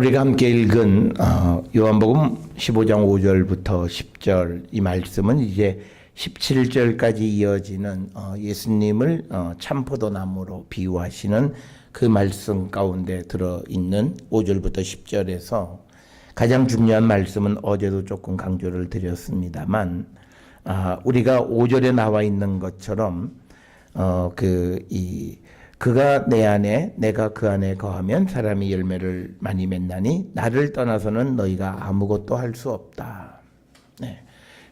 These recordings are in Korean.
우리가 함께 읽은 요한복음 15장 5절부터 10절 이 말씀은 이제 17절까지 이어지는 예수님을 참포도나무로 비유하시는 그 말씀 가운데 들어있는 5절부터 10절에서 가장 중요한 말씀은 어제도 조금 강조를 드렸습니다만 우리가 5절에 나와 있는 것처럼 그가 내 안에 내가 그 안에 거하면 사람이 열매를 많이 맺나니 나를 떠나서는 너희가 아무것도 할 수 없다. 네.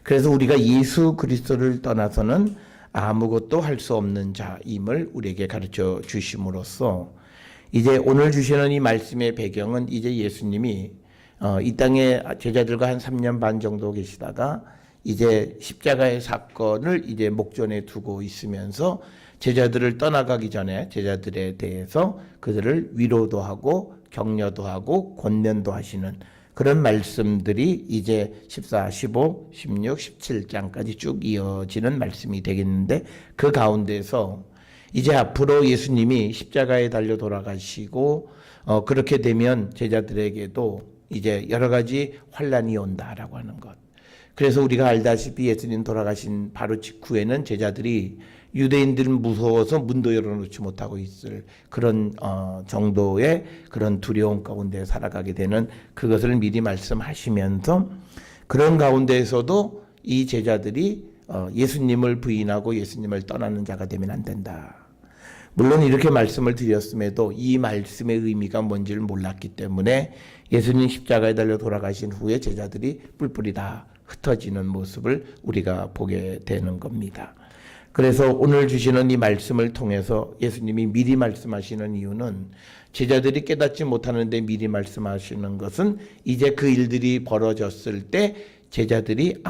그래서 우리가 예수 그리스도를 떠나서는 아무것도 할 수 없는 자임을 우리에게 가르쳐 주심으로써 이제 오늘 주시는 이 말씀의 배경은 이제 예수님이 이 땅에 제자들과 한 3년 반 정도 계시다가 이제 십자가의 사건을 이제 목전에 두고 있으면서 제자들을 떠나가기 전에 제자들에 대해서 그들을 위로도 하고 격려도 하고 권면도 하시는 그런 말씀들이 이제 14, 15, 16, 17장까지 쭉 이어지는 말씀이 되겠는데 그 가운데서 이제 앞으로 예수님이 십자가에 달려 돌아가시고 그렇게 되면 제자들에게도 이제 여러 가지 환란이 온다라고 하는 것. 그래서 우리가 알다시피 예수님 돌아가신 바로 직후에는 제자들이 유대인들은 무서워서 문도 열어놓지 못하고 있을 그런 정도의 그런 두려움 가운데 살아가게 되는 그것을 미리 말씀하시면서 그런 가운데에서도 이 제자들이 예수님을 부인하고 예수님을 떠나는 자가 되면 안 된다. 물론 이렇게 말씀을 드렸음에도 이 말씀의 의미가 뭔지를 몰랐기 때문에 예수님 십자가에 달려 돌아가신 후에 제자들이 뿔뿔이 다 흩어지는 모습을 우리가 보게 되는 겁니다. 그래서 오늘 주시는 이 말씀을 통해서 예수님이 미리 말씀하시는 이유는 제자들이 깨닫지 못하는데 미리 말씀하시는 것은 이제 그 일들이 벌어졌을 때 제자들이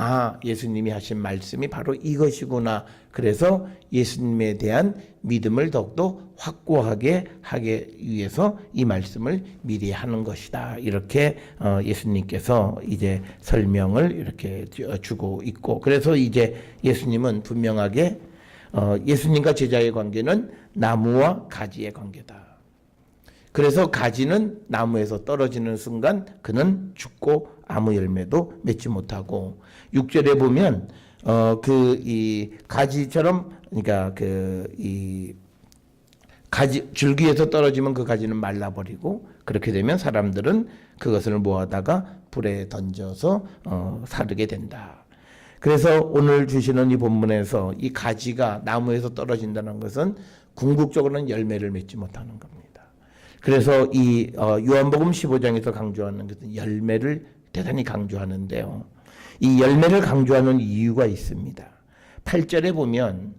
예수님이 하신 말씀이 바로 이것이구나. 그래서 예수님에 대한 믿음을 더욱더 확고하게 하기 위해서 이 말씀을 미리 하는 것이다. 이렇게 예수님께서 이제 설명을 이렇게 주고 있고 그래서 이제 예수님은 분명하게 예수님과 제자의 관계는 나무와 가지의 관계다. 그래서 가지는 나무에서 떨어지는 순간 그는 죽고 아무 열매도 맺지 못하고 6절에 보면 이 가지처럼 그러니까 이 가지 줄기에서 떨어지면 그 가지는 말라버리고 그렇게 되면 사람들은 그것을 모아다가 불에 던져서 사르게 된다. 그래서 오늘 주시는 이 본문에서 이 가지가 나무에서 떨어진다는 것은 궁극적으로는 열매를 맺지 못하는 겁니다. 그래서 이 요한복음 15장에서 강조하는 것은 열매를 대단히 강조하는데요. 이 열매를 강조하는 이유가 있습니다. 8절에 보면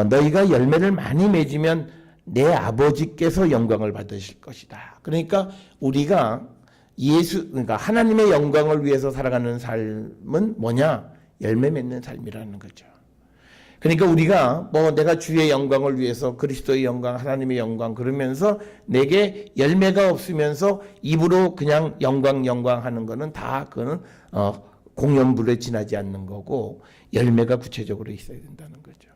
너희가 열매를 많이 맺으면 내 아버지께서 영광을 받으실 것이다. 그러니까 우리가 그러니까 하나님의 영광을 위해서 살아가는 삶은 뭐냐? 열매 맺는 삶이라는 거죠. 그러니까 우리가 내가 주의 영광을 위해서 그리스도의 영광, 하나님의 영광 그러면서 내게 열매가 없으면서 입으로 그냥 영광 하는 거는 다 그거는 공연불에 지나지 않는 거고 열매가 구체적으로 있어야 된다는 거죠.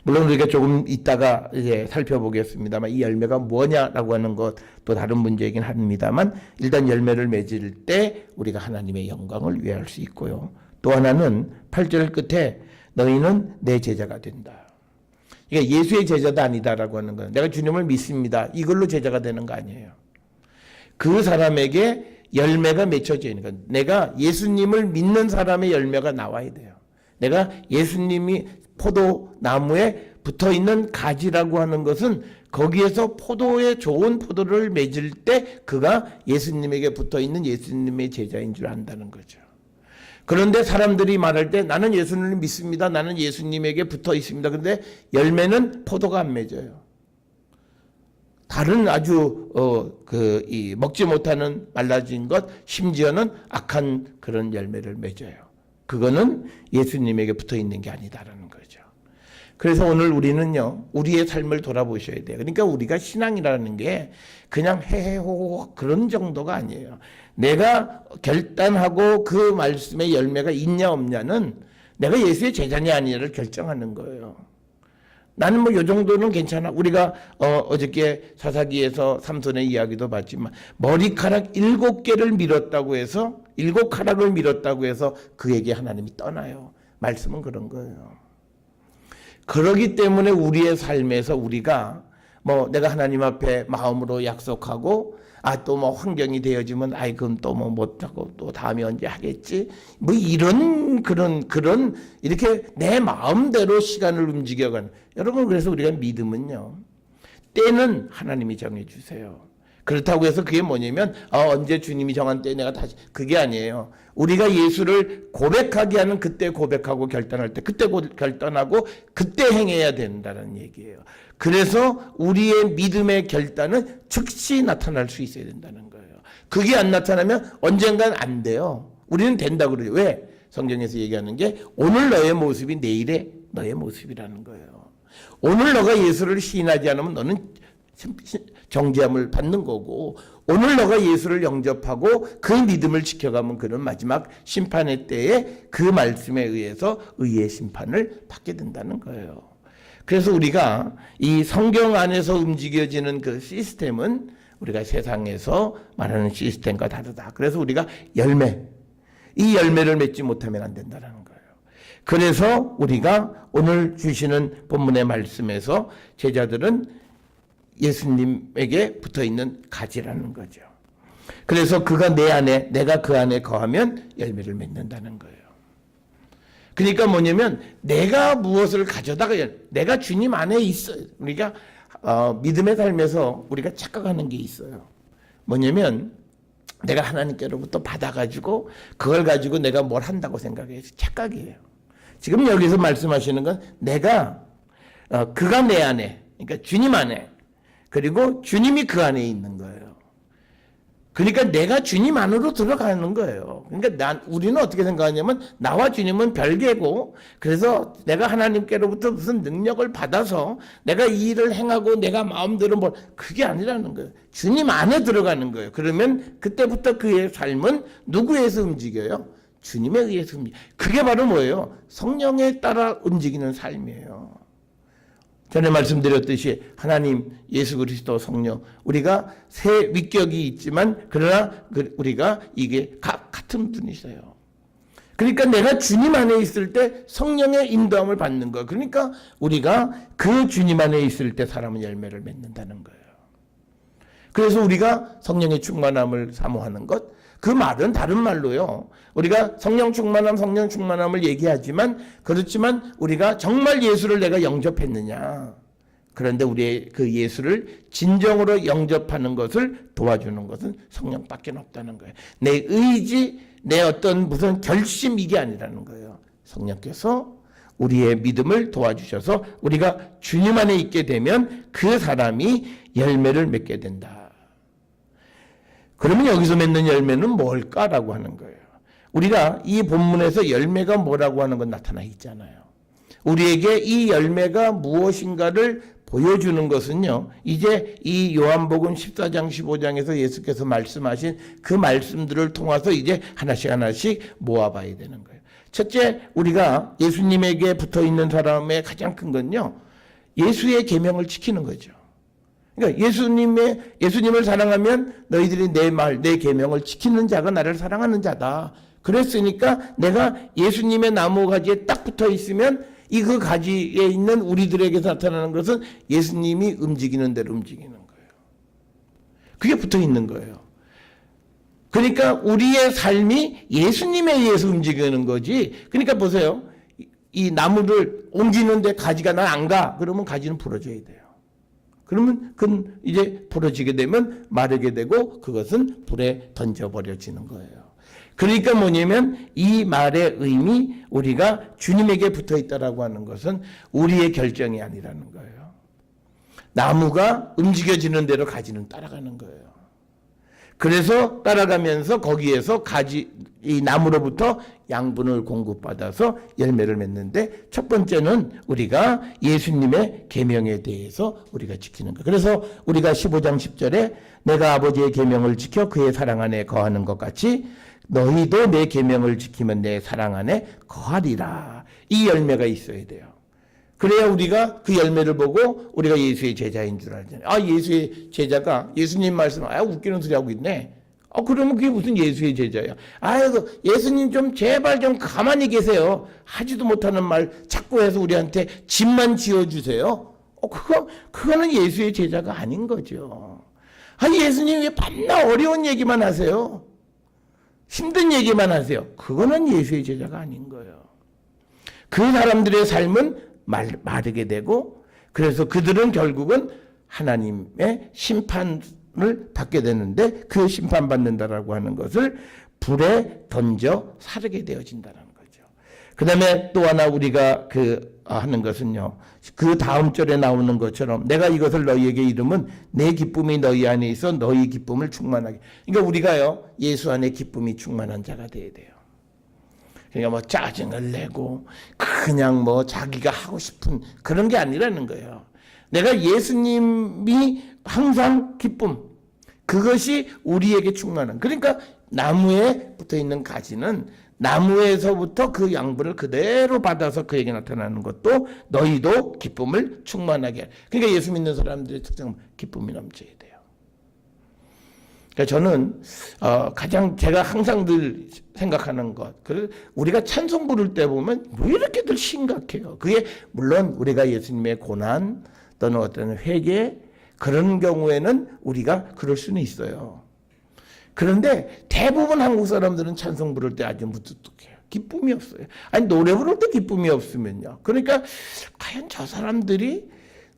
물론 우리가 조금 이따가 이제 살펴보겠습니다만 이 열매가 뭐냐라고 하는 것 또 다른 문제이긴 합니다만 일단 열매를 맺을 때 우리가 하나님의 영광을 위할 수 있고요. 또 하나는 8절 끝에 너희는 내 제자가 된다. 그러니까 예수의 제자도 아니다라고 하는 거예요. 내가 주님을 믿습니다. 이걸로 제자가 되는 거 아니에요. 그 사람에게 열매가 맺혀져야 하는 거예요. 내가 예수님을 믿는 사람의 열매가 나와야 돼요. 내가 예수님이 포도나무에 붙어있는 가지라고 하는 것은 거기에서 포도의 좋은 포도를 맺을 때 그가 예수님에게 붙어있는 예수님의 제자인 줄 안다는 거죠. 그런데 사람들이 말할 때 나는 예수님을 믿습니다. 나는 예수님에게 붙어 있습니다. 그런데 열매는 포도가 안 맺어요. 다른 아주 먹지 못하는 말라진 것 심지어는 악한 그런 열매를 맺어요. 그거는 예수님에게 붙어 있는 게 아니다라는 거죠. 그래서 오늘 우리는요 우리의 삶을 돌아보셔야 돼요. 그러니까 우리가 신앙이라는 게 그냥 헤헤호호 그런 정도가 아니에요. 내가 결단하고 그 말씀의 열매가 있냐 없냐는 내가 예수의 제자냐 아니냐를 결정하는 거예요. 나는 뭐 요 정도는 괜찮아. 우리가 어저께 사사기에서 삼손의 이야기도 봤지만 머리카락 7개를 밀었다고 해서 7가락을 밀었다고 해서 그에게 하나님이 떠나요. 말씀은 그런 거예요. 그러기 때문에 우리의 삶에서 우리가 뭐 내가 하나님 앞에 마음으로 약속하고 또 뭐 환경이 되어지면 그럼 또 뭐 못하고 또 다음에 언제 하겠지 뭐 이런 그런 이렇게 내 마음대로 시간을 움직여가는 여러분. 그래서 우리가 믿음은요, 때는 하나님이 정해주세요. 그렇다고 해서 그게 뭐냐면 언제 주님이 정한 때에 내가 다시, 그게 아니에요. 우리가 예수를 고백하게 하는 그때 고백하고 결단할 때 그때 결단하고 그때 행해야 된다는 얘기예요. 그래서 우리의 믿음의 결단은 즉시 나타날 수 있어야 된다는 거예요. 그게 안 나타나면 언젠간 안 돼요. 우리는 된다고 그러죠. 왜? 성경에서 얘기하는 게 오늘 너의 모습이 내일의 너의 모습이라는 거예요. 오늘 너가 예수를 시인하지 않으면 너는 정죄함을 받는 거고, 오늘 너가 예수를 영접하고 그 믿음을 지켜가면 그는 마지막 심판의 때에 그 말씀에 의해서 의의 심판을 받게 된다는 거예요. 그래서 우리가 이 성경 안에서 움직여지는 그 시스템은 우리가 세상에서 말하는 시스템과 다르다. 그래서 우리가 이 열매를 맺지 못하면 안 된다는 거예요. 그래서 우리가 오늘 주시는 본문의 말씀에서 제자들은 예수님에게 붙어있는 가지라는 거죠. 그래서 그가 내 안에, 내가 그 안에 거하면 열매를 맺는다는 거예요. 그러니까 뭐냐면 내가 무엇을 가져다가 내가 주님 안에 있어요. 우리가 믿음의 삶에서 우리가 착각하는 게 있어요. 뭐냐면 내가 하나님께로부터 받아가지고 그걸 가지고 내가 뭘 한다고 생각해요. 착각이에요. 지금 여기서 말씀하시는 건 내가 그가 내 안에, 그러니까 주님 안에, 그리고 주님이 그 안에 있는 거예요. 그러니까 내가 주님 안으로 들어가는 거예요. 그러니까 우리는 어떻게 생각하냐면 나와 주님은 별개고, 그래서 내가 하나님께로부터 무슨 능력을 받아서 내가 이 일을 행하고 내가 마음대로 그게 아니라는 거예요. 주님 안에 들어가는 거예요. 그러면 그때부터 그의 삶은 누구에서 움직여요? 주님에 의해서 움직여요. 그게 바로 뭐예요? 성령에 따라 움직이는 삶이에요. 전에 말씀드렸듯이 하나님, 예수 그리스도, 성령, 우리가 세 위격이 있지만 그러나 우리가 이게 같은 분이세요. 그러니까 내가 주님 안에 있을 때 성령의 인도함을 받는 거. 그러니까 우리가 그 주님 안에 있을 때 사람은 열매를 맺는다는 거예요. 그래서 우리가 성령의 충만함을 사모하는 것, 그 말은 다른 말로요. 우리가 성령 충만함을 얘기하지만, 그렇지만 우리가 정말 예수를 내가 영접했느냐. 그런데 우리의 그 예수를 진정으로 영접하는 것을 도와주는 것은 성령밖에 없다는 거예요. 내 의지, 내 어떤 무슨 결심, 이게 아니라는 거예요. 성령께서 우리의 믿음을 도와주셔서 우리가 주님 안에 있게 되면 그 사람이 열매를 맺게 된다. 그러면 여기서 맺는 열매는 뭘까라고 하는 거예요. 우리가 이 본문에서 열매가 뭐라고 하는 건 나타나 있잖아요. 우리에게 이 열매가 무엇인가를 보여주는 것은요, 이제 이 요한복음 14장 15장에서 예수께서 말씀하신 그 말씀들을 통해서 이제 하나씩 모아봐야 되는 거예요. 첫째, 우리가 예수님에게 붙어있는 사람의 가장 큰 건요, 예수의 계명을 지키는 거죠. 그러니까 예수님을 사랑하면 너희들이 내 계명을 지키는 자가 나를 사랑하는 자다. 그랬으니까 내가 예수님의 나무 가지에 딱 붙어 있으면 이 그 가지에 있는 우리들에게 나타나는 것은 예수님이 움직이는 대로 움직이는 거예요. 그게 붙어 있는 거예요. 그러니까 우리의 삶이 예수님에 의해서 움직이는 거지. 그러니까 보세요. 이 나무를 옮기는데 가지가 난 안 가. 그러면 가지는 부러져야 돼요. 그러면 그건 이제 부러지게 되면 마르게 되고 그것은 불에 던져버려지는 거예요. 그러니까 뭐냐면 이 말의 의미, 우리가 주님에게 붙어있다라고 하는 것은 우리의 결정이 아니라는 거예요. 나무가 움직여지는 대로 가지는 따라가는 거예요. 그래서 따라가면서 거기에서 이 나무로부터 양분을 공급받아서 열매를 맺는데, 첫 번째는 우리가 예수님의 계명에 대해서 우리가 지키는 것. 그래서 우리가 15장 10절에 내가 아버지의 계명을 지켜 그의 사랑 안에 거하는 것 같이 너희도 내 계명을 지키면 내 사랑 안에 거하리라. 이 열매가 있어야 돼요. 그래야 우리가 그 열매를 보고 우리가 예수의 제자인 줄 알잖아요. 아, 예수의 제자가 예수님 말씀, 웃기는 소리 하고 있네. 그러면 그게 무슨 예수의 제자야. 아이고, 예수님 좀 제발 좀 가만히 계세요. 하지도 못하는 말 자꾸 해서 우리한테 집만 지어주세요. 그거는 예수의 제자가 아닌 거죠. 예수님 왜 밤낮 어려운 얘기만 하세요? 힘든 얘기만 하세요. 그거는 예수의 제자가 아닌 거예요. 그 사람들의 삶은 마르게 되고, 그래서 그들은 결국은 하나님의 심판을 받게 되는데, 그 심판받는다라고 하는 것을 불에 던져 사르게 되어진다는 거죠. 그 다음에 또 하나 우리가 하는 것은요, 그 다음 절에 나오는 것처럼 내가 이것을 너희에게 이름은 내 기쁨이 너희 안에 있어 너희 기쁨을 충만하게. 그러니까 우리가요, 예수 안에 기쁨이 충만한 자가 되어야 돼요. 그러니까 짜증을 내고 그냥 자기가 하고 싶은 그런 게 아니라는 거예요. 내가 예수님이 항상 기쁨, 그것이 우리에게 충만한. 그러니까 나무에 붙어 있는 가지는 나무에서부터 그 양분을 그대로 받아서 그에게 나타나는 것도 너희도 기쁨을 충만하게 해. 그러니까 예수 믿는 사람들의 특징은 기쁨이 넘쳐야 돼요. 그러니까 저는 가장 제가 항상 늘 생각하는 것, 우리가 찬송 부를 때 보면 왜 이렇게들 심각해요. 그게 물론 우리가 예수님의 고난 또는 어떤 회개 그런 경우에는 우리가 그럴 수는 있어요. 그런데 대부분 한국 사람들은 찬송 부를 때 아주 무뚝뚝해요. 기쁨이 없어요. 노래 부를 때 기쁨이 없으면요. 그러니까 과연 저 사람들이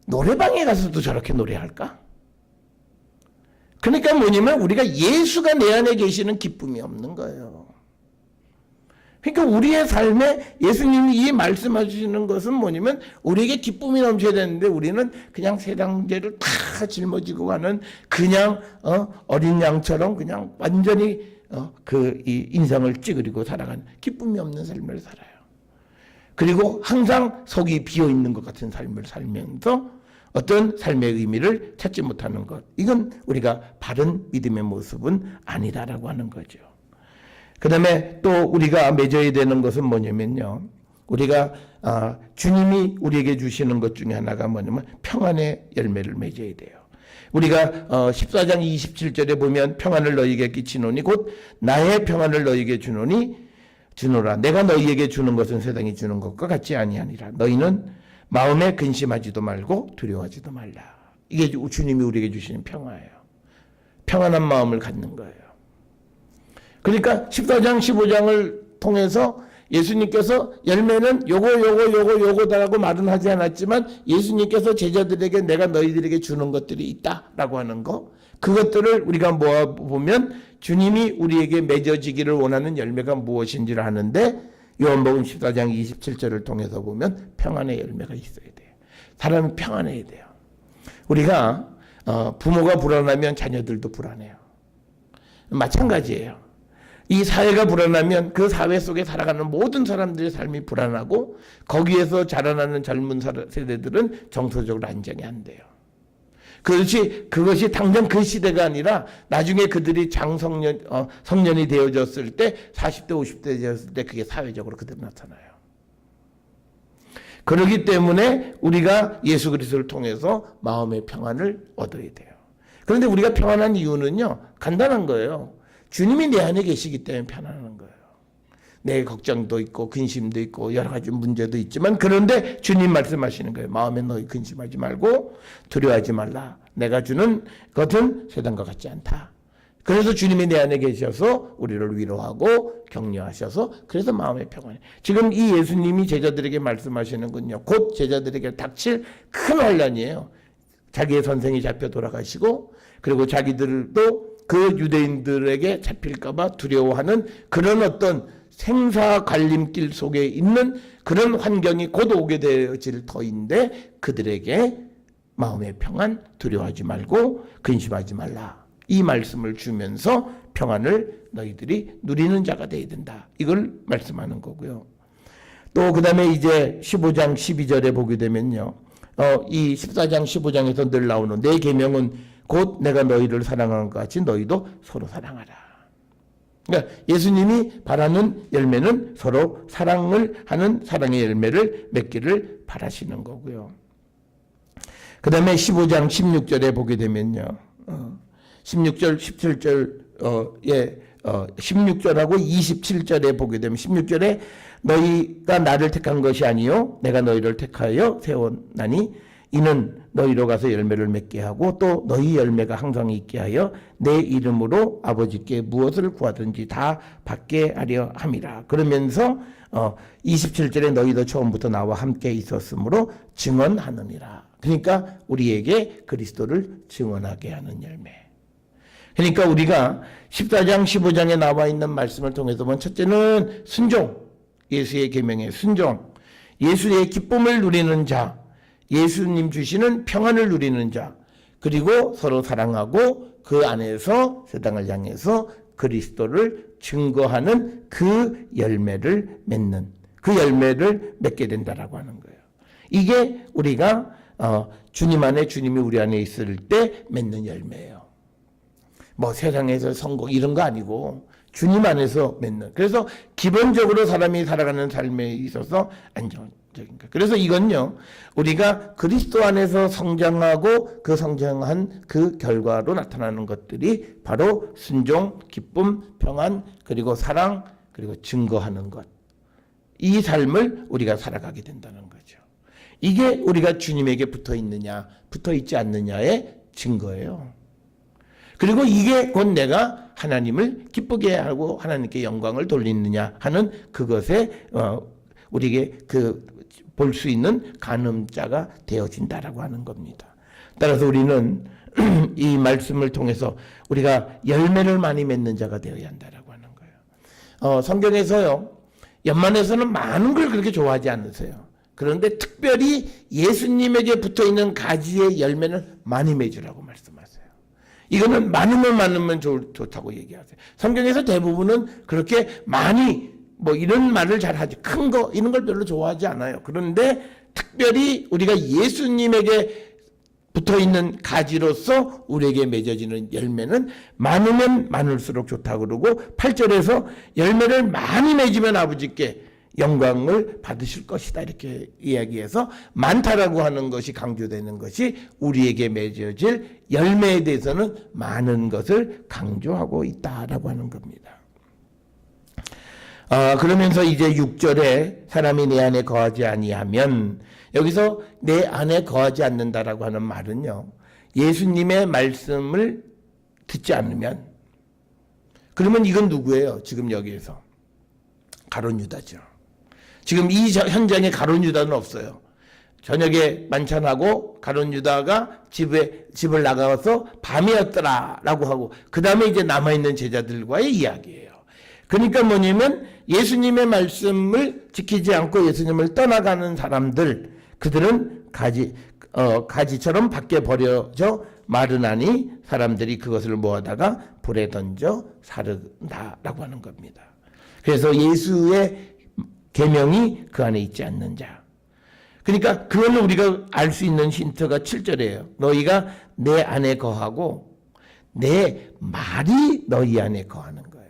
노래방에 가서도 저렇게 노래할까? 그러니까 뭐냐면 우리가 예수가 내 안에 계시는 기쁨이 없는 거예요. 그러니까 우리의 삶에 예수님이 이 말씀하시는 것은 뭐냐면 우리에게 기쁨이 넘쳐야 되는데 우리는 그냥 세상죄를 다 짊어지고 가는 그냥 어린 양처럼 그냥 완전히 이 인생을 찌그리고 살아가는 기쁨이 없는 삶을 살아요. 그리고 항상 속이 비어 있는 것 같은 삶을 살면서 어떤 삶의 의미를 찾지 못하는 것, 이건 우리가 바른 믿음의 모습은 아니다라고 하는 거죠. 그 다음에 또 우리가 맺어야 되는 것은 뭐냐면요, 우리가 주님이 우리에게 주시는 것 중에 하나가 뭐냐면 평안의 열매를 맺어야 돼요. 우리가 14장 27절에 보면 평안을 너희에게 끼치노니 곧 나의 평안을 너희에게 주노라. 내가 너희에게 주는 것은 세상이 주는 것과 같지 아니하니라. 너희는 마음에 근심하지도 말고 두려워하지도 말라. 이게 주님이 우리에게 주시는 평화예요. 평안한 마음을 갖는 거예요. 그러니까 14장 15장을 통해서 예수님께서 열매는 요거다라고 말은 하지 않았지만 예수님께서 제자들에게 내가 너희들에게 주는 것들이 있다라고 하는 거, 그것들을 우리가 모아보면 주님이 우리에게 맺어지기를 원하는 열매가 무엇인지를 하는데, 요한복음 14장 27절을 통해서 보면 평안의 열매가 있어야 돼요. 사람이 평안해야 돼요. 우리가 부모가 불안하면 자녀들도 불안해요. 마찬가지예요. 이 사회가 불안하면 그 사회 속에 살아가는 모든 사람들의 삶이 불안하고 거기에서 자라나는 젊은 세대들은 정서적으로 안정이 안 돼요. 그것이 당장 그 시대가 아니라 나중에 그들이 성년이 되어졌을 때 40대 50대 되었을 때 그게 사회적으로 그대로 나타나요. 그렇기 때문에 우리가 예수 그리스도를 통해서 마음의 평안을 얻어야 돼요. 그런데 우리가 평안한 이유는요, 간단한 거예요. 주님이 내 안에 계시기 때문에 편안한 거예요. 내 걱정도 있고 근심도 있고 여러 가지 문제도 있지만, 그런데 주님 말씀하시는 거예요. 마음에 너희 근심하지 말고 두려워하지 말라. 내가 주는 것은 세상과 같지 않다. 그래서 주님이 내 안에 계셔서 우리를 위로하고 격려하셔서 그래서 마음의 평안해. 지금 이 예수님이 제자들에게 말씀하시는 건요, 곧 제자들에게 닥칠 큰 환난이에요. 자기의 선생이 잡혀 돌아가시고, 그리고 자기들도 그 유대인들에게 잡힐까봐 두려워하는 그런 어떤 생사 갈림길 속에 있는 그런 환경이 곧 오게 되어질 터인데, 그들에게 마음의 평안, 두려워하지 말고 근심하지 말라, 이 말씀을 주면서 평안을 너희들이 누리는 자가 되어야 된다, 이걸 말씀하는 거고요. 또 그 다음에 이제 15장 12절에 보게 되면요, 이 14장 15장에서 늘 나오는 내 계명은 곧 내가 너희를 사랑하는 것 같이 너희도 서로 사랑하라. 그러니까 예수님이 바라는 열매는 서로 사랑을 하는 사랑의 열매를 맺기를 바라시는 거고요. 그 다음에 15장 16절에 보게 되면요. 16절, 17절, 16절하고 27절에 보게 되면 16절에 너희가 나를 택한 것이 아니요 내가 너희를 택하여 세웠나니 이는 너희로 가서 열매를 맺게 하고 또 너희 열매가 항상 있게 하여 내 이름으로 아버지께 무엇을 구하든지 다 받게 하려 함이라. 그러면서 27절에 너희도 처음부터 나와 함께 있었으므로 증언하느니라. 그러니까 우리에게 그리스도를 증언하게 하는 열매. 그러니까 우리가 14장 15장에 나와 있는 말씀을 통해서 보면 첫째는 순종, 예수의 계명에 순종, 예수의 기쁨을 누리는 자, 예수님 주시는 평안을 누리는 자, 그리고 서로 사랑하고 그 안에서 세상을 향해서 그리스도를 증거하는 그 열매를 맺는, 그 열매를 맺게 된다라고 하는 거예요. 이게 우리가 주님 안에, 주님이 우리 안에 있을 때 맺는 열매예요. 뭐 세상에서 성공 이런 거 아니고 주님 안에서 맺는. 그래서 기본적으로 사람이 살아가는 삶에 있어서 안정적인 것. 그래서 이건요, 우리가 그리스도 안에서 성장하고 그 성장한 그 결과로 나타나는 것들이 바로 순종, 기쁨, 평안, 그리고 사랑, 그리고 증거하는 것. 이 삶을 우리가 살아가게 된다는 거죠. 이게 우리가 주님에게 붙어 있느냐, 붙어 있지 않느냐의 증거예요. 그리고 이게 곧 내가 하나님을 기쁘게 하고 하나님께 영광을 돌리느냐 하는 그것에 우리에게 볼 수 있는 가늠자가 되어진다라고 하는 겁니다. 따라서 우리는 이 말씀을 통해서 우리가 열매를 많이 맺는 자가 되어야 한다라고 하는 거예요. 성경에서요, 연만에서는 많은 걸 그렇게 좋아하지 않으세요. 그런데 특별히 예수님에게 붙어 있는 가지의 열매는 많이 맺으라고 말씀하세요. 이거는 많으면 좋다고 얘기하세요. 성경에서 대부분은 그렇게 많이 뭐 이런 말을 잘 하지, 큰 거 이런 걸 별로 좋아하지 않아요. 그런데 특별히 우리가 예수님에게 붙어 있는 가지로서 우리에게 맺어지는 열매는 많으면 많을수록 좋다고 그러고 8절에서 열매를 많이 맺으면 아버지께 영광을 받으실 것이다 이렇게 이야기해서 많다라고 하는 것이 강조되는 것이 우리에게 맺어질 열매에 대해서는 많은 것을 강조하고 있다라고 하는 겁니다. 그러면서 이제 6절에 사람이 내 안에 거하지 아니하면, 여기서 내 안에 거하지 않는다라고 하는 말은요, 예수님의 말씀을 듣지 않으면, 그러면 이건 누구예요? 지금 여기에서 가룟 유다죠. 지금 이 현장에 가룟 유다는 없어요. 저녁에 만찬하고 가룟 유다가 집을 나가서 밤이었더라라고 하고 그 다음에 이제 남아있는 제자들과의 이야기예요. 그러니까 뭐냐면 예수님의 말씀을 지키지 않고 예수님을 떠나가는 사람들, 그들은 가지처럼 밖에 버려져 마르나니 사람들이 그것을 모아다가 불에 던져 사른다라고 하는 겁니다. 그래서 예수의 계명이 그 안에 있지 않는 자. 그러니까 그걸 우리가 알 수 있는 힌트가 7절이에요. 너희가 내 안에 거하고 내 말이 너희 안에 거하는 거예요.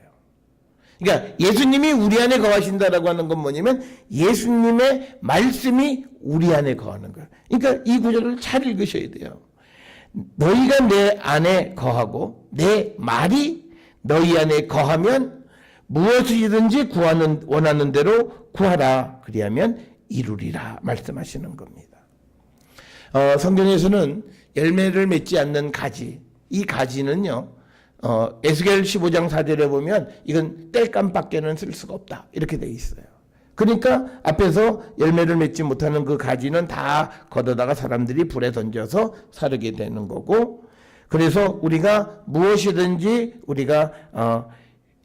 그러니까 예수님이 우리 안에 거하신다라고 하는 건 뭐냐면 예수님의 말씀이 우리 안에 거하는 거예요. 그러니까 이 구절을 잘 읽으셔야 돼요. 너희가 내 안에 거하고 내 말이 너희 안에 거하면 무엇이든지 원하는 대로 구하라. 그리하면 이루리라 말씀하시는 겁니다. 성경에서는 열매를 맺지 않는 가지, 이 가지는요, 에스겔 15장 4절에 보면 이건 땔감밖에는 쓸 수가 없다 이렇게 돼 있어요. 그러니까 앞에서 열매를 맺지 못하는 그 가지는 다 걷어다가 사람들이 불에 던져서 사르게 되는 거고, 그래서 우리가 무엇이든지 우리가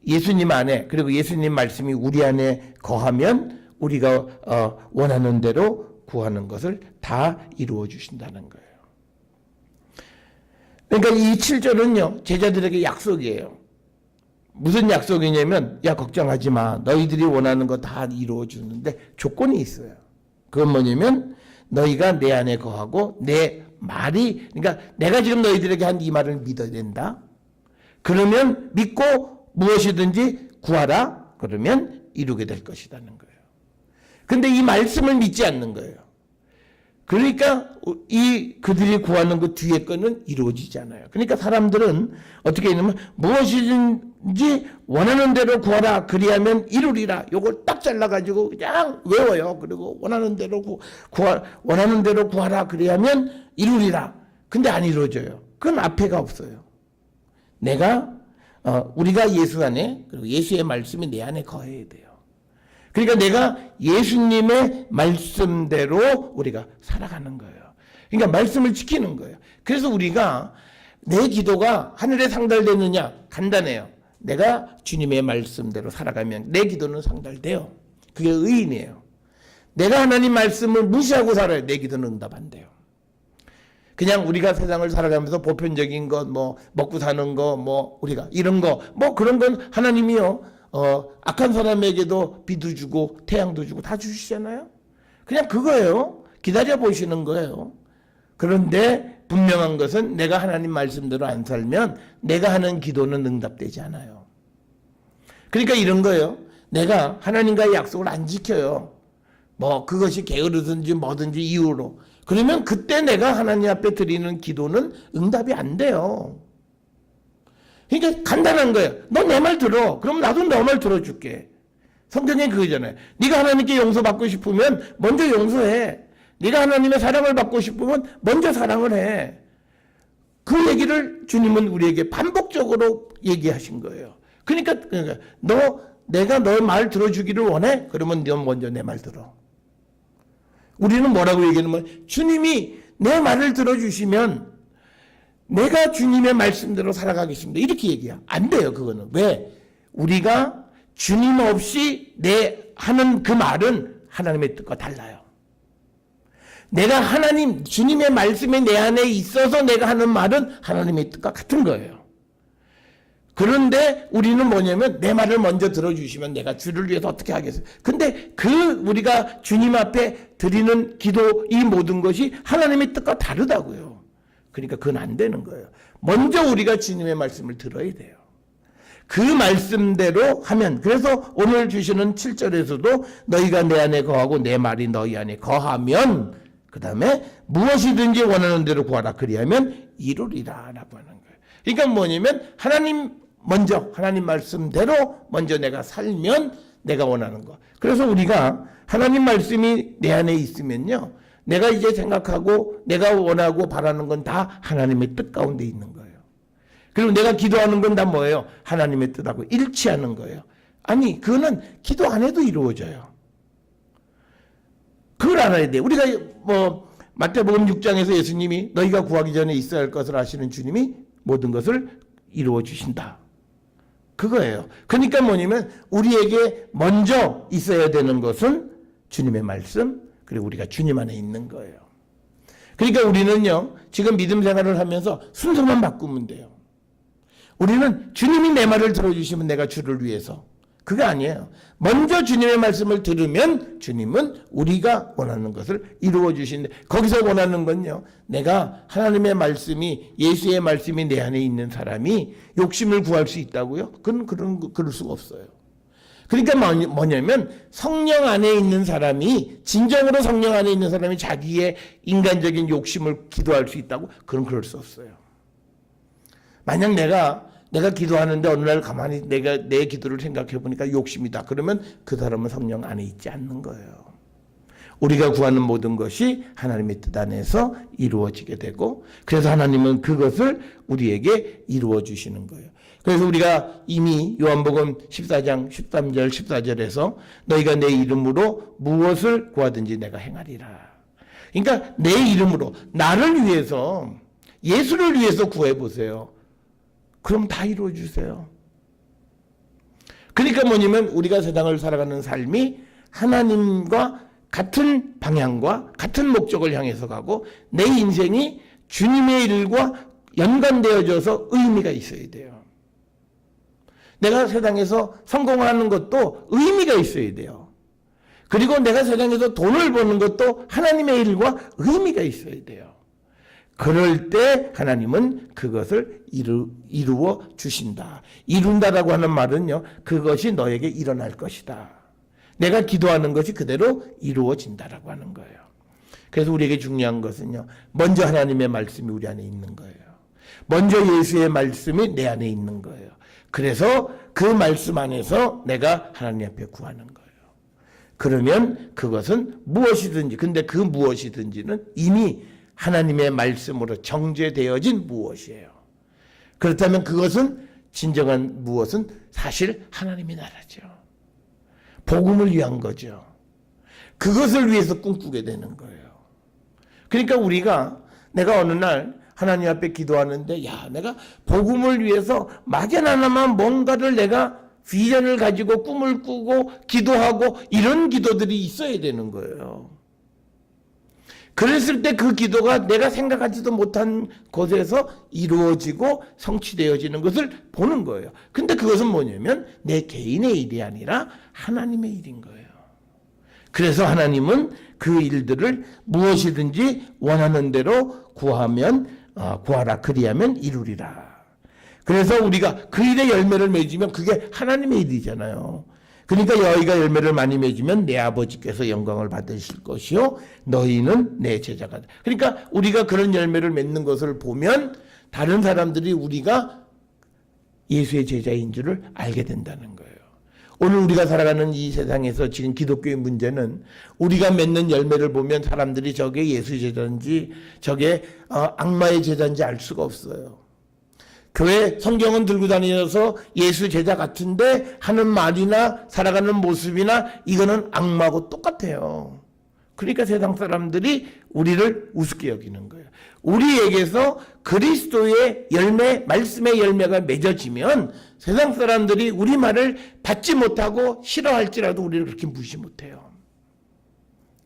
예수님 안에, 그리고 예수님 말씀이 우리 안에 거하면 우리가 원하는 대로 구하는 것을 다 이루어 주신다는 거예요. 그러니까 이 7절은요, 제자들에게 약속이에요. 무슨 약속이냐면, 야, 걱정하지 마. 너희들이 원하는 거 다 이루어 주는데 조건이 있어요. 그건 뭐냐면, 너희가 내 안에 거하고 내 말이, 그러니까 내가 지금 너희들에게 한 이 말을 믿어야 된다. 그러면 믿고 무엇이든지 구하라 그러면 이루게 될 것이라는 거예요. 근데 이 말씀을 믿지 않는 거예요. 그러니까 그들이 구하는 그 뒤에 거는 이루어지지 않아요. 그러니까 사람들은 어떻게 했냐면 무엇이든지 원하는 대로 구하라 그리하면 이루리라. 요걸 딱 잘라가지고 그냥 외워요. 그리고 원하는 대로 구하라 그리하면 이루리라. 근데 안 이루어져요. 그건 앞에가 없어요. 우리가 예수 안에, 그리고 예수의 말씀이 내 안에 거해야 돼요. 그러니까 내가 예수님의 말씀대로 우리가 살아가는 거예요. 그러니까 말씀을 지키는 거예요. 그래서 우리가 내 기도가 하늘에 상달되느냐? 간단해요. 내가 주님의 말씀대로 살아가면 내 기도는 상달돼요. 그게 의인이에요. 내가 하나님 말씀을 무시하고 살아요. 내 기도는 응답 안 돼요. 그냥 우리가 세상을 살아가면서 보편적인 것, 먹고 사는 거, 우리가 이런 거, 그런 건 하나님이요. 악한 사람에게도 비도 주고 태양도 주고 다 주시잖아요. 그냥 그거예요. 기다려 보시는 거예요. 그런데 분명한 것은 내가 하나님 말씀대로 안 살면 내가 하는 기도는 응답되지 않아요. 그러니까 이런 거예요. 내가 하나님과의 약속을 안 지켜요. 그것이 게으르든지 뭐든지 이유로. 그러면 그때 내가 하나님 앞에 드리는 기도는 응답이 안 돼요. 그러니까 간단한 거예요. 너 내 말 들어. 그럼 나도 너 말 들어줄게. 성경에 그거잖아요. 네가 하나님께 용서받고 싶으면 먼저 용서해. 네가 하나님의 사랑을 받고 싶으면 먼저 사랑을 해. 그 얘기를 주님은 우리에게 반복적으로 얘기하신 거예요. 그러니까 내가 너 말 들어주기를 원해? 그러면 너 먼저 내 말 들어. 우리는 뭐라고 얘기하냐면 주님이 내 말을 들어주시면 내가 주님의 말씀대로 살아가겠습니다. 이렇게 얘기야. 안 돼요, 그거는. 왜? 우리가 주님 없이 하는 그 말은 하나님의 뜻과 달라요. 내가 주님의 말씀이 내 안에 있어서 내가 하는 말은 하나님의 뜻과 같은 거예요. 그런데 우리는 뭐냐면 내 말을 먼저 들어주시면 내가 주를 위해서 어떻게 하겠어요. 근데 우리가 주님 앞에 드리는 기도 이 모든 것이 하나님의 뜻과 다르다고요. 그러니까 그건 안 되는 거예요. 먼저 우리가 주님의 말씀을 들어야 돼요. 그 말씀대로 하면, 그래서 오늘 주시는 7절에서도 너희가 내 안에 거하고 내 말이 너희 안에 거하면, 그 다음에 무엇이든지 원하는 대로 구하라 그리하면 이루리라 라고 하는 거예요. 그러니까 뭐냐면 하나님 말씀대로 먼저 내가 살면 내가 원하는 거. 그래서 우리가 하나님 말씀이 내 안에 있으면요, 내가 이제 생각하고 내가 원하고 바라는 건 다 하나님의 뜻 가운데 있는 거예요. 그리고 내가 기도하는 건 다 뭐예요? 하나님의 뜻하고 일치하는 거예요. 아니, 그거는 기도 안 해도 이루어져요. 그걸 알아야 돼. 우리가 마태복음 6장에서 예수님이 너희가 구하기 전에 있어야 할 것을 아시는 주님이 모든 것을 이루어 주신다. 그거예요. 그러니까 뭐냐면 우리에게 먼저 있어야 되는 것은 주님의 말씀, 그리고 우리가 주님 안에 있는 거예요. 그러니까 우리는요, 지금 믿음 생활을 하면서 순서만 바꾸면 돼요. 우리는 주님이 내 말을 들어주시면 내가 주를 위해서. 그게 아니에요. 먼저 주님의 말씀을 들으면 주님은 우리가 원하는 것을 이루어 주시는데, 거기서 원하는 건요, 내가 하나님의 말씀이, 예수의 말씀이 내 안에 있는 사람이 욕심을 구할 수 있다고요? 그럴 수가 없어요. 그러니까 뭐냐면 성령 안에 있는 사람이, 진정으로 성령 안에 있는 사람이 자기의 인간적인 욕심을 기도할 수 있다고? 그럴 수 없어요. 만약 내가 기도하는데 어느 날 가만히 내 기도를 생각해 보니까 욕심이다. 그러면 그 사람은 성령 안에 있지 않는 거예요. 우리가 구하는 모든 것이 하나님의 뜻 안에서 이루어지게 되고, 그래서 하나님은 그것을 우리에게 이루어 주시는 거예요. 그래서 우리가 이미 요한복음 14장 13절 14절에서 너희가 내 이름으로 무엇을 구하든지 내가 행하리라. 그러니까 내 이름으로, 나를 위해서, 예수를 위해서 구해보세요. 그럼 다 이루어 주세요. 그러니까 뭐냐면 우리가 세상을 살아가는 삶이 하나님과 같은 방향과 같은 목적을 향해서 가고, 내 인생이 주님의 일과 연관되어져서 의미가 있어야 돼요. 내가 세상에서 성공하는 것도 의미가 있어야 돼요. 그리고 내가 세상에서 돈을 버는 것도 하나님의 일과 의미가 있어야 돼요. 그럴 때 하나님은 그것을 이루어 주신다. 이룬다라고 하는 말은요, 그것이 너에게 일어날 것이다. 내가 기도하는 것이 그대로 이루어진다라고 하는 거예요. 그래서 우리에게 중요한 것은요, 먼저 하나님의 말씀이 우리 안에 있는 거예요. 먼저 예수의 말씀이 내 안에 있는 거예요. 그래서 그 말씀 안에서 내가 하나님 앞에 구하는 거예요. 그러면 그것은 무엇이든지, 근데 그 무엇이든지는 이미 하나님의 말씀으로 정죄되어진 무엇이에요. 그렇다면 그것은 진정한 무엇은 사실 하나님의 나라죠. 복음을 위한 거죠. 그것을 위해서 꿈꾸게 되는 거예요. 그러니까 우리가 내가 어느 날 하나님 앞에 기도하는데 내가 복음을 위해서 막연하나만 뭔가를 내가 비전을 가지고 꿈을 꾸고 기도하고 이런 기도들이 있어야 되는 거예요. 그랬을 때 그 기도가 내가 생각하지도 못한 곳에서 이루어지고 성취되어지는 것을 보는 거예요. 근데 그것은 뭐냐면 내 개인의 일이 아니라 하나님의 일인 거예요. 그래서 하나님은 그 일들을 무엇이든지 원하는 대로 구하라 그리하면 이루리라. 그래서 우리가 그 일의 열매를 맺으면 그게 하나님의 일이잖아요. 그러니까 너희가 열매를 많이 맺으면 내 아버지께서 영광을 받으실 것이요 너희는 내 제자가. 그러니까 우리가 그런 열매를 맺는 것을 보면 다른 사람들이 우리가 예수의 제자인 줄을 알게 된다는 거예요. 오늘 우리가 살아가는 이 세상에서 지금 기독교의 문제는 우리가 맺는 열매를 보면 사람들이 저게 예수 제자인지 저게 악마의 제자인지 알 수가 없어요. 교회 성경은 들고 다니면서 예수 제자 같은데 하는 말이나 살아가는 모습이나 이거는 악마하고 똑같아요. 그러니까 세상 사람들이 우리를 우습게 여기는 거예요. 우리에게서 그리스도의 열매, 말씀의 열매가 맺어지면 세상 사람들이 우리 말을 받지 못하고 싫어할지라도 우리를 그렇게 무시 못해요.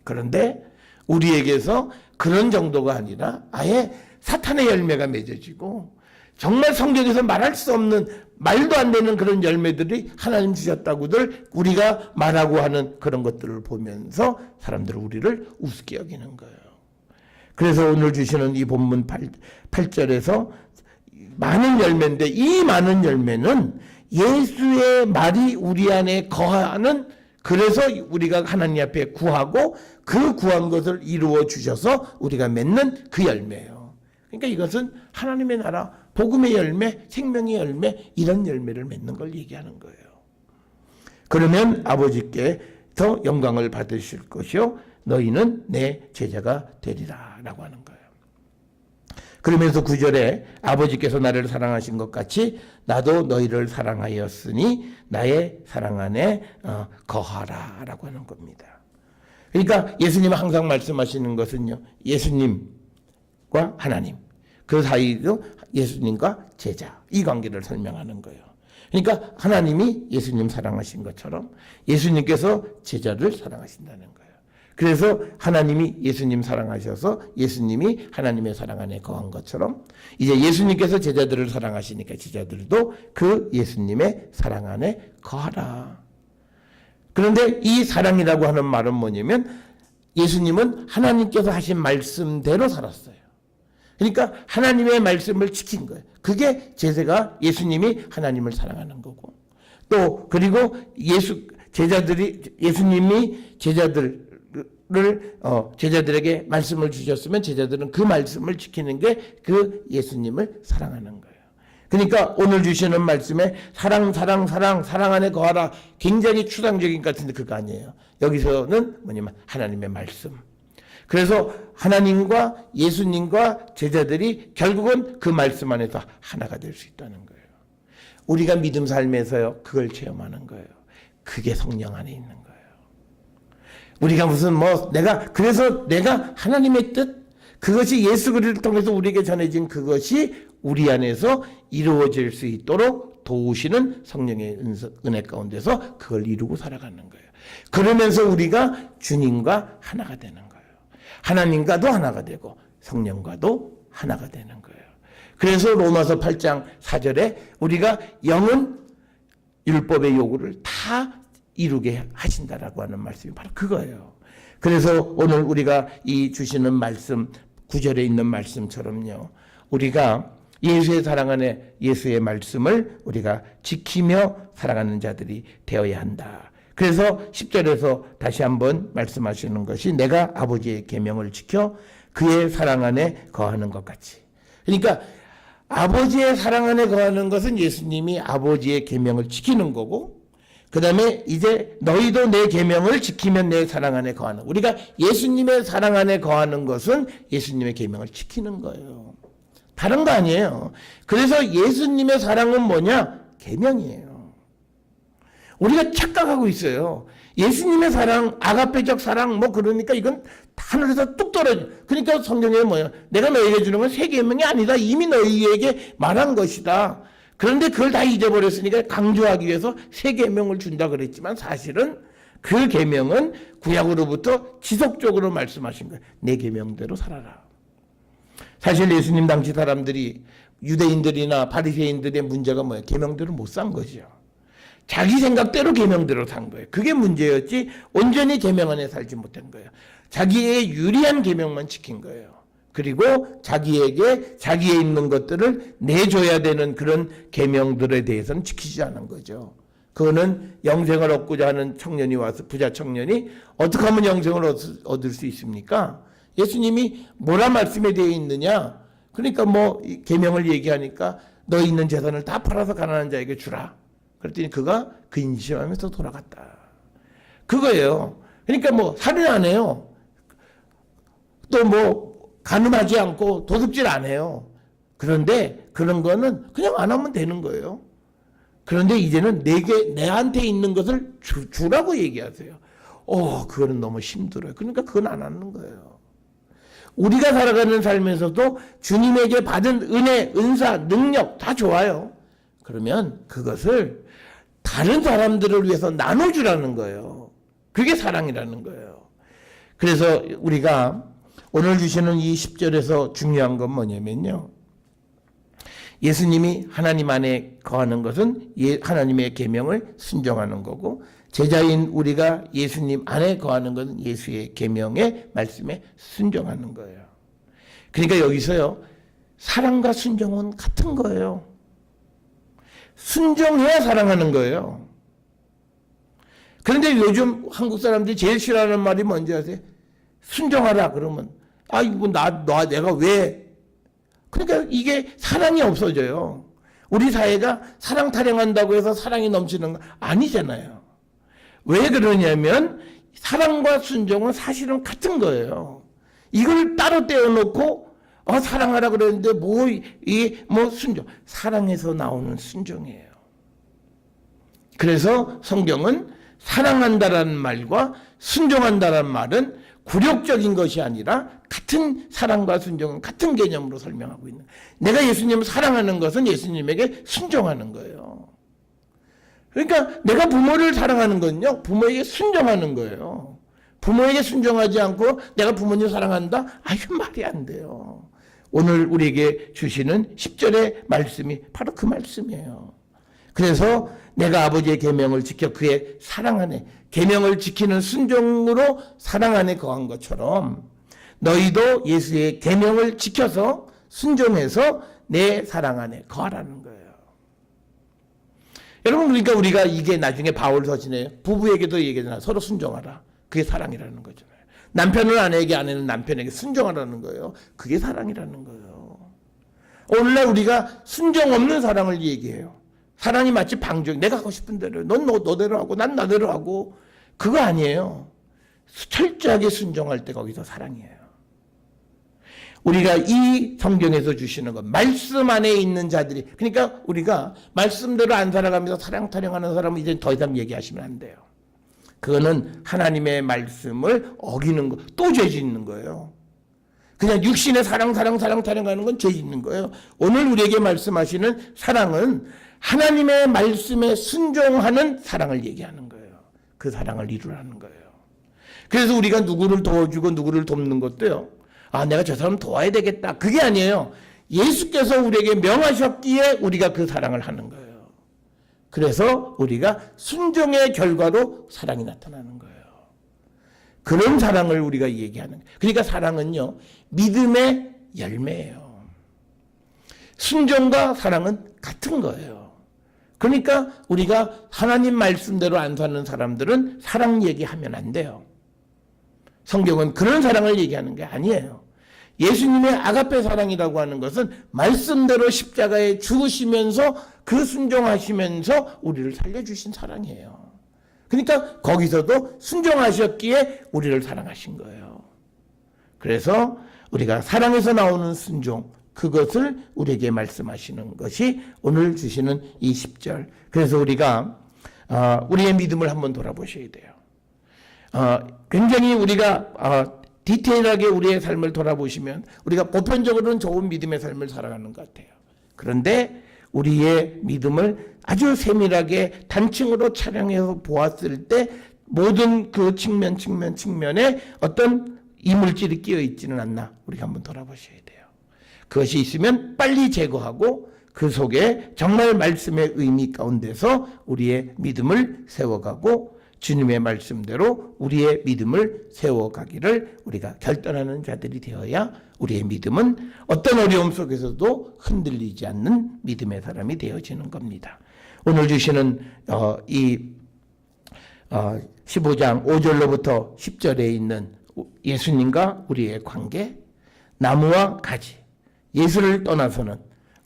그런데 우리에게서 그런 정도가 아니라 아예 사탄의 열매가 맺어지고 정말 성경에서 말할 수 없는 말도 안 되는 그런 열매들이 하나님 주셨다고들 우리가 말하고 하는 그런 것들을 보면서 사람들은 우리를 우습게 여기는 거예요. 그래서 오늘 주시는 이 본문 8절에서 많은 열매인데 이 많은 열매는 예수의 말이 우리 안에 거하는, 그래서 우리가 하나님 앞에 구하고 그 구한 것을 이루어 주셔서 우리가 맺는 그 열매예요. 그러니까 이것은 하나님의 나라, 복음의 열매, 생명의 열매, 이런 열매를 맺는 걸 얘기하는 거예요. 그러면 아버지께서 영광을 받으실 것이요 너희는 내 제자가 되리라 라고 하는 거예요. 그러면서 9절에 아버지께서 나를 사랑하신 것 같이 나도 너희를 사랑하였으니 나의 사랑 안에 거하라 라고 하는 겁니다. 그러니까 예수님은 항상 말씀하시는 것은요, 예수님과 하나님, 그 사이도 예수님과 제자, 이 관계를 설명하는 거예요. 그러니까 하나님이 예수님 사랑하신 것처럼 예수님께서 제자를 사랑하신다는 거예요. 그래서 하나님이 예수님 사랑하셔서 예수님이 하나님의 사랑 안에 거한 것처럼 이제 예수님께서 제자들을 사랑하시니까 제자들도 그 예수님의 사랑 안에 거하라. 그런데 이 사랑이라고 하는 말은 뭐냐면 예수님은 하나님께서 하신 말씀대로 살았어요. 그러니까 하나님의 말씀을 지킨 거예요. 그게 예수님이 하나님을 사랑하는 거고, 또 그리고 예수님이 제자들에게 말씀을 주셨으면 제자들은 그 말씀을 지키는 게 그 예수님을 사랑하는 거예요. 그러니까 오늘 주시는 말씀에 사랑 안에 거하라, 굉장히 추상적인 것 같은데 그거 아니에요. 여기서는 뭐냐면 하나님의 말씀. 그래서 하나님과 예수님과 제자들이 결국은 그 말씀 안에서 하나가 될 수 있다는 거예요. 우리가 믿음 삶에서요, 그걸 체험하는 거예요. 그게 성령 안에 있는 거예요. 우리가 그래서 내가 하나님의 뜻, 그것이 예수 그리스도를 통해서 우리에게 전해진 그것이 우리 안에서 이루어질 수 있도록 도우시는 성령의 은혜 가운데서 그걸 이루고 살아가는 거예요. 그러면서 우리가 주님과 하나가 되는 거예요. 하나님과도 하나가 되고 성령과도 하나가 되는 거예요. 그래서 로마서 8장 4절에 우리가 영은 율법의 요구를 다 이루게 하신다라고 하는 말씀이 바로 그거예요. 그래서 오늘 우리가 이 주시는 말씀 9절에 있는 말씀처럼요. 우리가 예수의 사랑 안에 예수의 말씀을 우리가 지키며 살아가는 자들이 되어야 한다. 그래서 10절에서 다시 한번 말씀하시는 것이 내가 아버지의 계명을 지켜 그의 사랑 안에 거하는 것 같이. 그러니까 아버지의 사랑 안에 거하는 것은 예수님이 아버지의 계명을 지키는 거고, 그 다음에 이제 너희도 내 계명을 지키면 내 사랑 안에 거하는, 우리가 예수님의 사랑 안에 거하는 것은 예수님의 계명을 지키는 거예요. 다른 거 아니에요. 그래서 예수님의 사랑은 뭐냐? 계명이에요. 우리가 착각하고 있어요. 예수님의 사랑, 아가페적 사랑, 뭐 그러니까 이건 하늘에서 뚝 떨어져. 그러니까 성경에 뭐야? 내가 너에게 주는 건 새 계명이 아니다. 이미 너희에게 말한 것이다. 그런데 그걸 다 잊어버렸으니까 강조하기 위해서 새 계명을 준다 그랬지만 사실은 그 계명은 구약으로부터 지속적으로 말씀하신 거예요. 내 계명대로 살아라. 사실 예수님 당시 사람들이, 유대인들이나 바리새인들의 문제가 뭐예요? 계명대로 못 산 거죠. 자기 생각대로 계명대로 산 거예요. 그게 문제였지 온전히 계명 안에 살지 못한 거예요. 자기의 유리한 계명만 지킨 거예요. 그리고 자기에게 자기에 있는 것들을 내줘야 되는 그런 계명들에 대해서는 지키지 않은 거죠. 그거는 영생을 얻고자 하는 청년이 와서, 부자 청년이 어떻게 하면 영생을 얻을 수 있습니까? 예수님이 뭐라 말씀에 되어 있느냐? 그러니까 뭐 계명을 얘기하니까 너 있는 재산을 다 팔아서 가난한 자에게 주라. 그랬더니 그가 근심하면서 돌아갔다. 그거예요. 그러니까 뭐 살인 안 해요. 또 뭐 간음하지 않고 도둑질 안 해요. 그런데 그런 거는 그냥 안 하면 되는 거예요. 그런데 이제는 내한테 있는 것을 주라고 얘기하세요. 그거는 너무 힘들어요. 그러니까 그건 안 하는 거예요. 우리가 살아가는 삶에서도 주님에게 받은 은혜, 은사, 능력 다 좋아요. 그러면 그것을 다른 사람들을 위해서 나눠주라는 거예요. 그게 사랑이라는 거예요. 그래서 우리가 오늘 주시는 이 10절에서 중요한 건 뭐냐면요. 예수님이 하나님 안에 거하는 것은 하나님의 계명을 순종하는 거고, 제자인 우리가 예수님 안에 거하는 것은 예수의 계명의 말씀에 순종하는 거예요. 그러니까 여기서요, 사랑과 순종은 같은 거예요. 순종해야 사랑하는 거예요. 그런데 요즘 한국 사람들이 제일 싫어하는 말이 뭔지 아세요? 순종하라 그러면 이거 내가 왜? 그러니까 이게 사랑이 없어져요. 우리 사회가 사랑 타령한다고 해서 사랑이 넘치는 거 아니잖아요. 왜 그러냐면 사랑과 순종은 사실은 같은 거예요. 이걸 따로 떼어놓고 사랑하라 그랬는데 순종. 사랑에서 나오는 순종이에요. 그래서 성경은 사랑한다라는 말과 순종한다라는 말은 굴욕적인 것이 아니라 같은 사랑과 순종은 같은 개념으로 설명하고 있는 거예요. 내가 예수님을 사랑하는 것은 예수님에게 순종하는 거예요. 그러니까 내가 부모를 사랑하는 건요, 부모에게 순종하는 거예요. 부모에게 순종하지 않고 내가 부모님 사랑한다? 이건 말이 안 돼요. 오늘 우리에게 주시는 10절의 말씀이 바로 그 말씀이에요. 그래서 내가 아버지의 계명을 지켜 그의 사랑 안에, 계명을 지키는 순종으로 사랑 안에 거한 것처럼 너희도 예수의 계명을 지켜서 순종해서 내 사랑 안에 거하라는 거예요. 여러분, 그러니까 우리가 이게 나중에 바울 서신에 부부에게도 얘기하잖아요. 서로 순종하라. 그게 사랑이라는 거잖아요. 남편은 아내에게, 아내는 남편에게 순종하라는 거예요. 그게 사랑이라는 거예요. 오늘날 우리가 순종 없는 사랑을 얘기해요. 사랑이 마치 방종, 내가 하고 싶은 대로, 넌 너대로 하고 난 나대로 하고. 그거 아니에요. 철저하게 순종할 때 거기서 사랑이에요. 우리가 이 성경에서 주시는 것, 말씀 안에 있는 자들이, 그러니까 우리가 말씀대로 안 살아가면서 사랑 타령하는 사람은 이제 더 이상 얘기하시면 안 돼요. 그거는 하나님의 말씀을 어기는 거, 또 죄 짓는 거예요. 그냥 육신의 사랑 타령하는 건 죄 짓는 거예요. 오늘 우리에게 말씀하시는 사랑은 하나님의 말씀에 순종하는 사랑을 얘기하는 거예요. 그 사랑을 이루라는 거예요. 그래서 우리가 누구를 도와주고 누구를 돕는 것도요, 내가 저 사람 도와야 되겠다, 그게 아니에요. 예수께서 우리에게 명하셨기에 우리가 그 사랑을 하는 거예요. 그래서 우리가 순종의 결과로 사랑이 나타나는 거예요. 그런 사랑을 우리가 얘기하는 거예요. 그러니까 사랑은요, 믿음의 열매예요. 순종과 사랑은 같은 거예요. 그러니까 우리가 하나님 말씀대로 안 사는 사람들은 사랑 얘기하면 안 돼요. 성경은 그런 사랑을 얘기하는 게 아니에요. 예수님의 아가페 사랑이라고 하는 것은 말씀대로 십자가에 죽으시면서 그 순종하시면서 우리를 살려주신 사랑이에요. 그러니까 거기서도 순종하셨기에 우리를 사랑하신 거예요. 그래서 우리가 사랑에서 나오는 순종, 그것을 우리에게 말씀하시는 것이 오늘 주시는 이 10절. 그래서 우리가 우리의 믿음을 한번 돌아보셔야 돼요. 굉장히 우리가 디테일하게 우리의 삶을 돌아보시면 우리가 보편적으로는 좋은 믿음의 삶을 살아가는 것 같아요. 그런데 우리의 믿음을 아주 세밀하게 단층으로 촬영해서 보았을 때 모든 그 측면에 어떤 이물질이 끼어 있지는 않나 우리가 한번 돌아보셔야 돼요. 그것이 있으면 빨리 제거하고 그 속에 정말 말씀의 의미 가운데서 우리의 믿음을 세워가고 주님의 말씀대로 우리의 믿음을 세워가기를 우리가 결단하는 자들이 되어야 우리의 믿음은 어떤 어려움 속에서도 흔들리지 않는 믿음의 사람이 되어지는 겁니다. 오늘 주시는 이 15장 5절로부터 10절에 있는 예수님과 우리의 관계, 나무와 가지, 예수를 떠나서는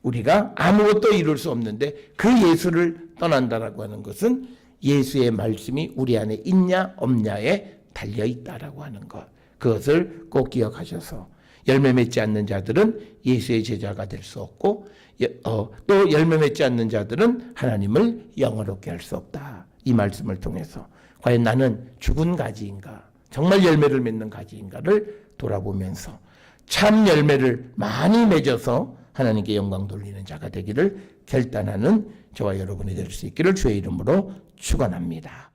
우리가 아무것도 이룰 수 없는데 그 예수를 떠난다라고 하는 것은 예수의 말씀이 우리 안에 있냐 없냐에 달려있다라고 하는 것, 그것을 꼭 기억하셔서 열매 맺지 않는 자들은 예수의 제자가 될 수 없고 또 열매 맺지 않는 자들은 하나님을 영화롭게 할 수 없다. 이 말씀을 통해서 과연 나는 죽은 가지인가, 정말 열매를 맺는 가지인가를 돌아보면서 참 열매를 많이 맺어서 하나님께 영광 돌리는 자가 되기를 결단하는 저와 여러분이 될 수 있기를 주의 이름으로 축원합니다.